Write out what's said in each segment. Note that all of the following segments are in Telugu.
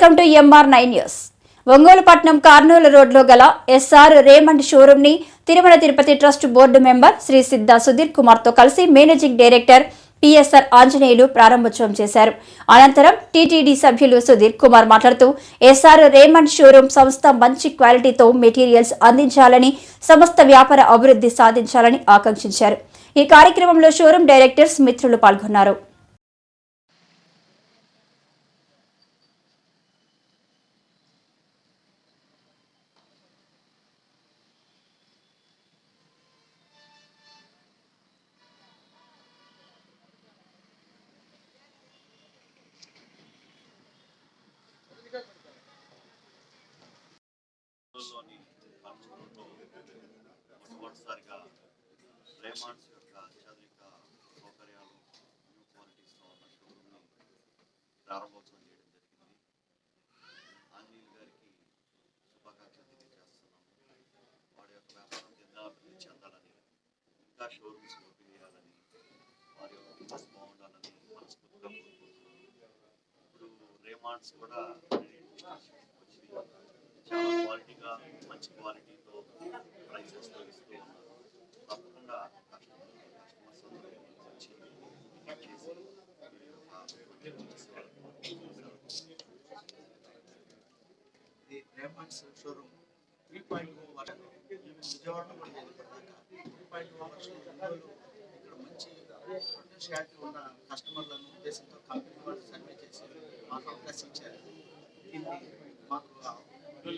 Welcome to MR9 news. Ongole పట్నం కార్నూలు రోడ్లో గల SR రేమండ్ షోరూమ్ ని Tirumala Tirupati trust board member Shri Siddha Sudheer Kumar తో కలిసి మేనేజింగ్ డైరెక్టర్ PSR ఆంజనేయులు ప్రారంభోత్సవం చేశారు. అనంతరం TTD సభ్యులు సుధీర్ కుమార్ మాట్లాడుతూ SR రేమండ్ షోరూమ్ సంస్థ మంచి క్వాలిటీతో మెటీరియల్స్ అందించాలని, సంస్థ వ్యాపార అభివృద్ధి సాధించాలని ఆకాంక్షించారు. ఈ కార్యక్రమంలో షోరూమ్ డైరెక్టర్స్ మిత్రులు పాల్గొన్నారు. మొట్టమొదటిసారిగా రేమాండ్స్ యొక్క అత్యాధునిక సౌకర్యాలు న్యూ క్వాలిటీస్తో ఉన్న షోరూమ్ని ప్రారంభోత్సవం చేయడం జరిగింది. ఆంజనేయులు గారికి శుభాకాంక్షలు తెలియజేస్తున్నాము. వాడి యొక్క వ్యాపారం అభివృద్ధి చెందాలని, ఇంకా షోరూమ్స్ ఓపెన్ చేయాలని, వారి యొక్క బిజినెస్ బాగుండాలని మనస్ఫూర్తిగా కోరుకుంటున్నాము. ఇప్పుడు రేమాండ్స్ కూడా చాలా క్వాలిటీగా, మంచి క్వాలిటీతో ప్రైసెస్తో ఇస్తూ ఉన్నారు. తప్పకుండా కస్టమర్స్ అందరూ వచ్చి విజిట్ చేసి ఇది రేమాండ్స్ షోరూమ్ 3.0 వర్షన్ విజయవాడలో కూడా ఇప్పటిదాకా 3.0 వర్షన్ ఇక్కడ మంచి పొటెన్షియాలిటీ ఉన్న కస్టమర్లను ఉద్దేశంతో కంపెనీ వాళ్ళు సర్వే చేసి మాకు అవకాశం ఇచ్చారు. దీన్ని మాకు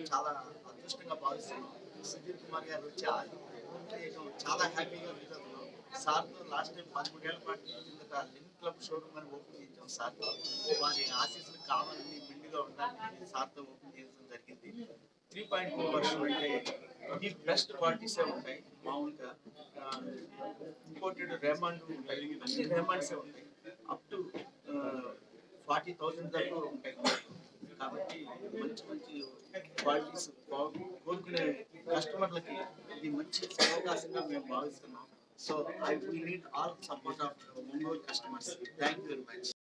చాలా అదృష్టంగా భావిస్తున్నాం. సుధీర్ కుమార్ గారు వచ్చి చాలా హ్యాపీగా ఫీల్ అవుతున్నాం. సార్తో లాస్ట్ టైం 13 ఏళ్ల పాటు కిందట లింక్ క్లబ్ షోరూమ్ అని ఓపెన్ చేయించాం. సార్తో వారి ఆశీస్సులు కావాలని మెండుగా ఉండాలని సార్తో ఓపెన్ చేయడం జరిగింది. 3.0 వర్షన్ అంటే ఇది బెస్ట్ క్వాలిటీసే ఉంటాయి. మామూలుగా ఇంపోర్టెడ్ రేమాండ్ ఉంటాయి, అన్ని రేమాండ్సే ఉంటాయి. అప్ టు 40,000 దాకా ఉంటాయి. కాబట్టి మంచి మంచి క్వాలిటీస్ కోరుకునే కస్టమర్లకి ఇది మంచి అవకాశంగా మేము భావిస్తున్నాం. So I will need all support of Ongole customers. Thank you very much.